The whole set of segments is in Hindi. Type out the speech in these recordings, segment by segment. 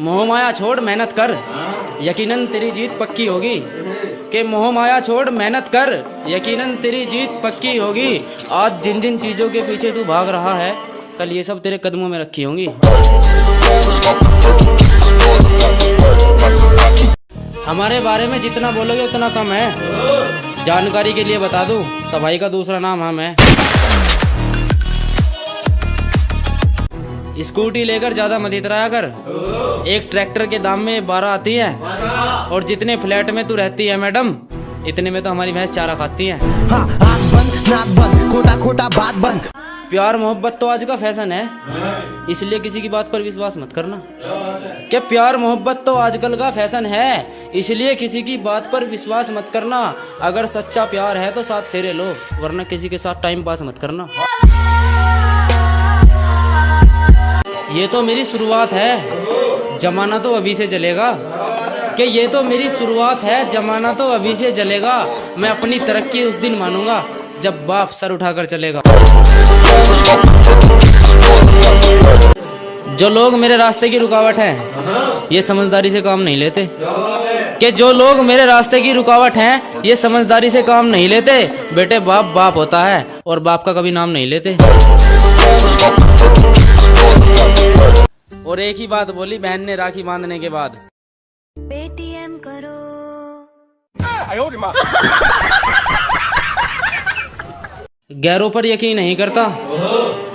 मोह माया छोड़ मेहनत कर, यकीनन तेरी जीत पक्की होगी। कि मोह माया छोड़ मेहनत कर, यकीनन तेरी जीत पक्की होगी। आज जिन जिन चीज़ों के पीछे तू भाग रहा है, कल ये सब तेरे कदमों में रखी होंगी। हमारे बारे में जितना बोलोगे उतना कम है। जानकारी के लिए बता दूं, तबाही का दूसरा नाम हम है। स्कूटी लेकर ज्यादा मत इतराया कर। एक ट्रैक्टर के दाम में 12 आती है, और जितने फ्लैट में तू रहती है मैडम, इतने में तो हमारी भैंस चारा खाती है। हाँ, आँख बंद, नाक बंद, खोटा खोटा बात बंद। प्यार मोहब्बत तो आज का फैशन है, इसलिए किसी की बात पर विश्वास मत करना। क्या प्यार मोहब्बत तो आजकल का फैशन है, इसलिए किसी की बात पर विश्वास मत करना। अगर सच्चा प्यार है तो साथ फेरे लो, वरना किसी के साथ टाइम पास मत करना। ये तो मेरी शुरुआत है, जमाना तो अभी से चलेगा। कि ये तो मेरी शुरुआत है, जमाना तो अभी से चलेगा। मैं अपनी तरक्की उस दिन मानूंगा जब बाप सर उठाकर चलेगा। जो लोग मेरे रास्ते की रुकावट हैं, ये समझदारी से काम नहीं लेते। कि जो लोग मेरे रास्ते की रुकावट हैं, ये समझदारी से काम नहीं लेते। बेटे बाप बाप होता है, और बाप का कभी नाम नहीं लेते। और एक ही बात बोली बहन ने राखी बांधने के बाद, पेटीएम करो। गैरों पर यकीन नहीं करता,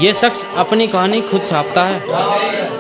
ये शख्स अपनी कहानी खुद छापता है।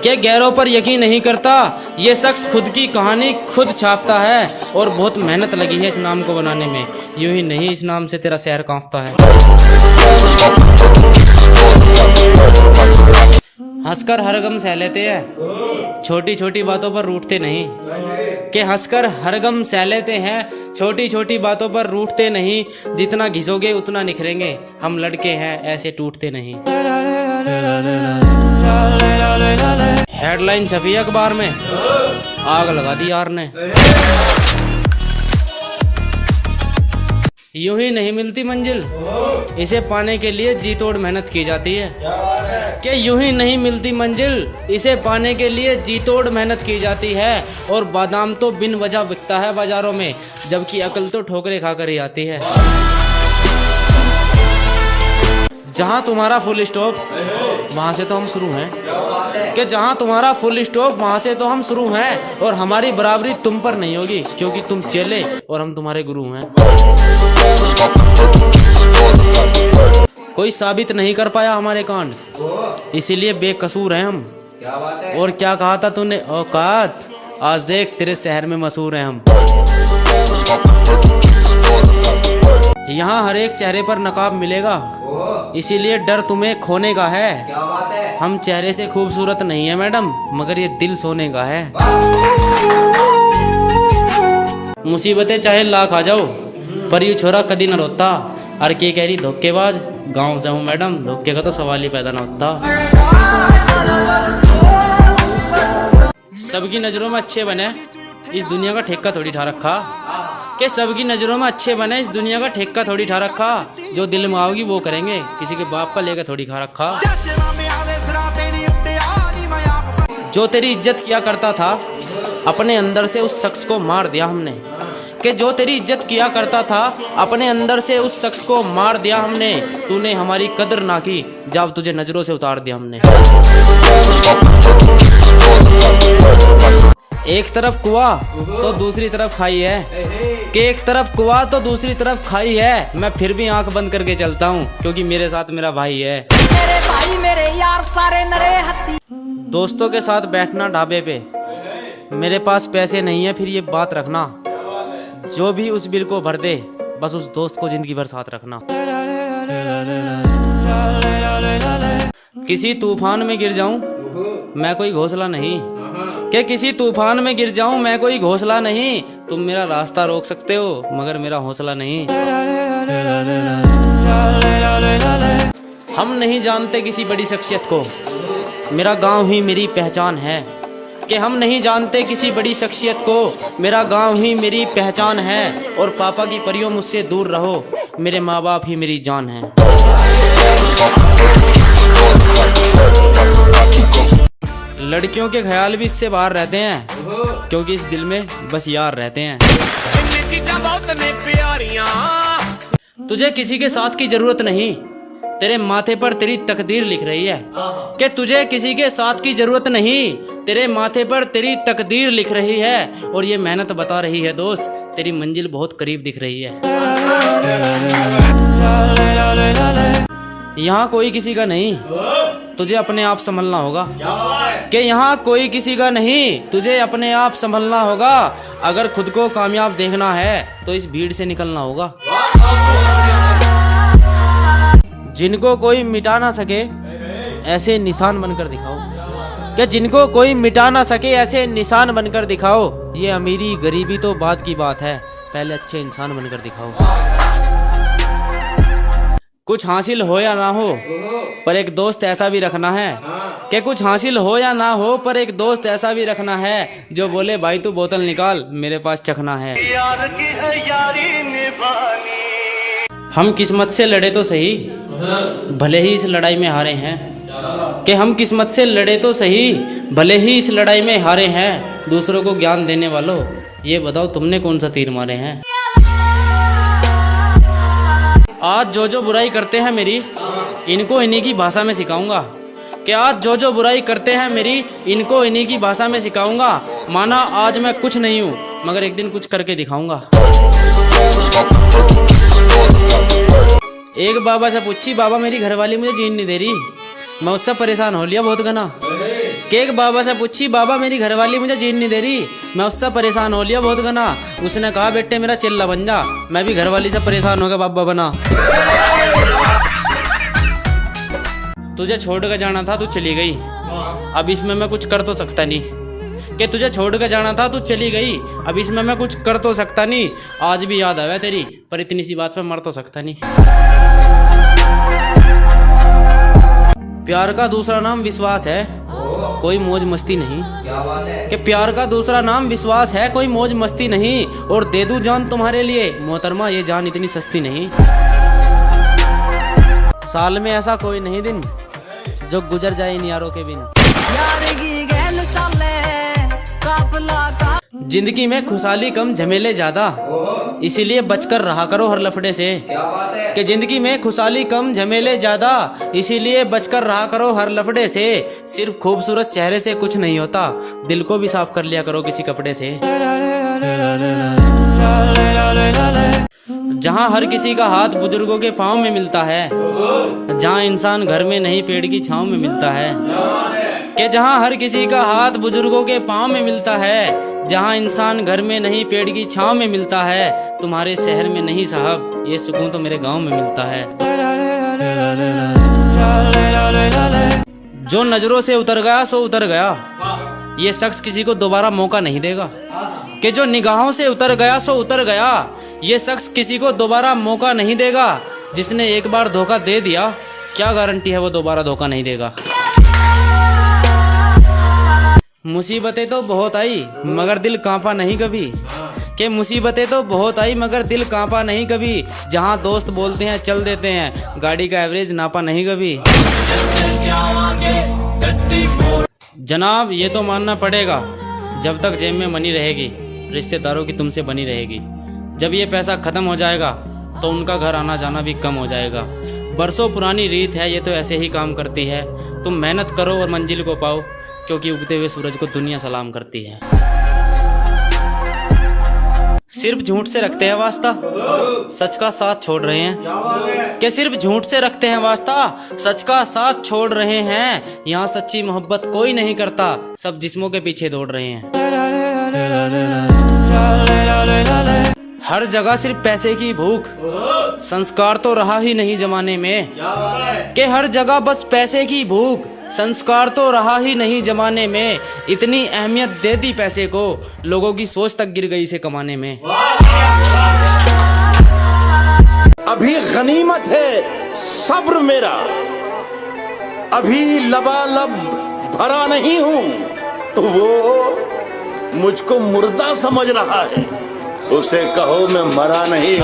कि गैरों पर यकीन नहीं करता, ये शख्स खुद की कहानी खुद छापता है। और बहुत मेहनत लगी है इस नाम को बनाने में, यूं ही नहीं इस नाम से तेरा शहर कांपता है। हंसकर हर गम सह लेते हैं, छोटी छोटी बातों पर रूठते नहीं। कि हंसकर हर गम सह लेते हैं, छोटी छोटी बातों पर रूठते नहीं। जितना घिसोगे उतना निखरेंगे, हम लड़के हैं ऐसे टूटते नहीं। हेडलाइन छपी अखबार में, आग लगा दी यार ने। यूं ही नहीं मिलती मंजिल, इसे पाने के लिए जी तोड़ मेहनत की जाती है। कि यूं ही नहीं मिलती मंजिल, इसे पाने के लिए जी तोड़ मेहनत की जाती है। और बादाम तो बिन वजह बिकता है बाजारों में, जबकि अकल तो ठोकरे खाकर ही आती है। जहां तुम्हारा फुल स्टॉप, वहां से तो हम शुरू हैं। कि जहां तुम्हारा फुल स्टॉप, वहां से तो हम शुरू हैं। और हमारी बराबरी तुम पर नहीं होगी, क्योंकि तुम चेले और हम तुम्हारे गुरु हैं। कोई साबित नहीं कर पाया हमारे कांड, इसीलिए बेकसूर हैं हम। क्या बात है? और क्या कहा था तूने? औकात, आज देख तेरे शहर में मशहूर हैं हम। यहाँ हर एक चेहरे पर नकाब मिलेगा, इसीलिए डर तुम्हें खोने का है। क्या बात है? हम चेहरे से खूबसूरत नहीं है मैडम, मगर ये दिल सोने का है। मुसीबतें चाहे लाख आ जाओ, पर ये छोरा कदी न रोता। अरे के कह रही धोखेबाज, गांव से हूँ मैडम, धोखे का तो सवाल ही पैदा न होता। सबकी नजरों में अच्छे बने, इस दुनिया का ठेका थोड़ी ठा रखा। कि सबकी नजरों में अच्छे बने, इस दुनिया का ठेका थोड़ी ठा रखा। जो दिल में आओगी वो करेंगे, किसी के बाप का लेकर थोड़ी खा रखा। जो तेरी इज्जत किया करता था, अपने अंदर से उस शख्स को मार दिया हमने। कि जो तेरी इज्जत किया करता था, अपने अंदर से उस शख्स को मार दिया हमने। तूने हमारी कदर ना की, जब तुझे नजरों से उतार दिया हमने। एक तरफ कुआं तो दूसरी तरफ खाई है। कि एक तरफ कुआं तो दूसरी तरफ खाई है। मैं फिर भी आंख बंद करके चलता हूँ, क्योंकि मेरे साथ मेरा भाई है। मेरे भाई मेरे यार सारे नरे हत्ती। दोस्तों के साथ बैठना ढाबे पे, मेरे पास पैसे नहीं है, फिर ये बात रखना। जो भी उस बिल को भर दे, बस उस दोस्त को जिंदगी भर साथ रखना। किसी तूफान में गिर जाऊं, मैं कोई घोंसला नहीं। कि किसी तूफान में गिर जाऊं, मैं कोई घोंसला नहीं। तुम मेरा रास्ता रोक सकते हो, मगर मेरा हौसला नहीं। हम नहीं जानते किसी बड़ी शख्सियत को, मेरा गांव ही मेरी पहचान है। कि हम नहीं जानते किसी बड़ी शख्सियत को, मेरा गांव ही मेरी पहचान है। और पापा की परियों मुझसे दूर रहो, मेरे माँ बाप ही मेरी जान है। लड़कियों के ख्याल भी इससे बाहर रहते हैं, क्योंकि इस दिल में बस यार रहते हैं। तुझे किसी के साथ की जरूरत नहीं, तेरे माथे पर तेरी तकदीर लिख रही है। कि तुझे किसी के साथ की जरूरत नहीं, तेरे माथे पर तेरी तकदीर लिख रही है। और ये मेहनत बता रही है दोस्त, तेरी मंजिल बहुत करीब दिख रही है। यहाँ कोई किसी का नहीं, तुझे अपने आप संभलना होगा। कि यहाँ कोई किसी का नहीं, तुझे अपने आप संभलना होगा। अगर खुद को कामयाब देखना है तो इस भीड़ से निकलना होगा। जिनको कोई मिटा ना सके ऐसे निशान बनकर दिखाओ। कि जिनको कोई मिटा ना सके ऐसे निशान बनकर दिखाओ। ये अमीरी गरीबी तो बाद की बात है, पहले अच्छे इंसान बनकर दिखाओ। कुछ हासिल हो या ना हो, पर एक दोस्त ऐसा भी रखना है। कि कुछ हासिल हो या ना हो, पर एक दोस्त ऐसा भी रखना है जो बोले भाई तू बोतल निकाल, मेरे पास चखना है। यार की है यारी निभानी। हम किस्मत से लड़े तो सही, भले ही इस लड़ाई में हारे हैं। कि हम किस्मत से लड़े तो सही, भले ही इस लड़ाई में हारे हैं। दूसरों को ज्ञान देने वालों, ये बताओ तुमने कौन सा तीर मारे हैं। आज जो बुराई करते हैं मेरी, इनको इन्हीं की भाषा में सिखाऊंगा। कि आज जो बुराई करते हैं मेरी, इनको इन्हीं की भाषा में सिखाऊंगा। माना आज मैं कुछ नहीं हूँ, मगर एक दिन कुछ करके दिखाऊंगा। एक बाबा से पूछी, बाबा मेरी घरवाली मुझे जीने नहीं दे रही, मैं उससे परेशान हो लिया बहुत घना। कि एक बाबा से पूछी, बाबा मेरी घरवाली मुझे जीने नहीं दे रही, मैं उससे परेशान हो लिया बहुत घना। उसने कहा बेटे मेरा चिल्ला बन जा, मैं भी घरवाली से परेशान हो गया बाबा बना। तुझे छोड़ कर जाना था, तू चली गई, अब इसमें मैं कुछ कर तो सकता नहीं। कि तुझे छोड़ कर जाना था, तू चली गई, अब इसमें मैं कुछ कर तो सकता नहीं। आज भी याद आया तेरी, पर इतनी सी बात पे मर तो सकता नहीं। प्यार का दूसरा नाम विश्वास है, कोई मौज मस्ती नहीं। क्या बात है। कि प्यार का दूसरा नाम विश्वास है, कोई मौज मस्ती नहीं। और दे दूं जान तुम्हारे लिए मोहतरमा, ये जान इतनी सस्ती नहीं। साल में ऐसा कोई नहीं दिन जो गुजर जाए इन यारों के बिन। जिंदगी में खुशहाली कम झमेले ज्यादा, इसीलिए बचकर रहा करो हर लफड़े से। कि जिंदगी में खुशहाली कम झमेले ज्यादा, इसीलिए बचकर रहा करो हर लफड़े से। सिर्फ खूबसूरत चेहरे से कुछ नहीं होता, दिल को भी साफ कर लिया करो किसी कपड़े से। जहाँ हर किसी का हाथ बुजुर्गों के पाँव में मिलता है, जहाँ इंसान घर में नहीं पेड़ की छांव में मिलता है। कि जहाँ हर किसी का हाथ बुजुर्गों के पाँव में मिलता है, जहाँ इंसान घर में नहीं पेड़ की छांव में मिलता है। तुम्हारे शहर में नहीं साहब, ये सुकून तो मेरे गांव में मिलता है। जो नजरों से उतर गया सो उतर गया, ये शख्स किसी को दोबारा मौका नहीं देगा। कि जो निगाहों से उतर गया सो उतर गया, ये शख्स किसी को दोबारा मौका नहीं देगा। जिसने एक बार धोखा दे दिया, क्या गारंटी है वो दोबारा धोखा नहीं देगा। मुसीबतें तो बहुत आई मगर दिल कांपा नहीं कभी। कि मुसीबतें तो बहुत आई मगर दिल कांपा नहीं कभी। जहां दोस्त बोलते हैं चल देते हैं, गाड़ी का एवरेज नापा नहीं कभी। जनाब ये तो मानना पड़ेगा, जब तक जेब में मनी रहेगी रिश्तेदारों की तुमसे बनी रहेगी। जब ये पैसा खत्म हो जाएगा तो उनका घर आना जाना भी कम हो जाएगा। बरसों पुरानी रीत है, ये तो ऐसे ही काम करती है। तुम मेहनत करो और मंजिल को पाओ, क्योंकि उगते हुए सूरज को दुनिया सलाम करती है। सिर्फ झूठ से रखते हैं वास्ता, सच का साथ छोड़ रहे हैं। कि सिर्फ झूठ से रखते हैं वास्ता, सच का साथ छोड़ रहे हैं। यहाँ सच्ची मोहब्बत कोई नहीं करता, सब जिस्मों के पीछे दौड़ रहे हैं। हर जगह सिर्फ पैसे की भूख, संस्कार तो रहा ही नहीं जमाने में। कि हर जगह बस पैसे की भूख, संस्कार तो रहा ही नहीं जमाने में। इतनी अहमियत दे दी पैसे को, लोगों की सोच तक गिर गई इसे कमाने में। अभी गनीमत है सब्र मेरा, अभी लबालब भरा नहीं हूँ। वो मुझको मुर्दा समझ रहा है, उसे कहो मैं मरा नहीं।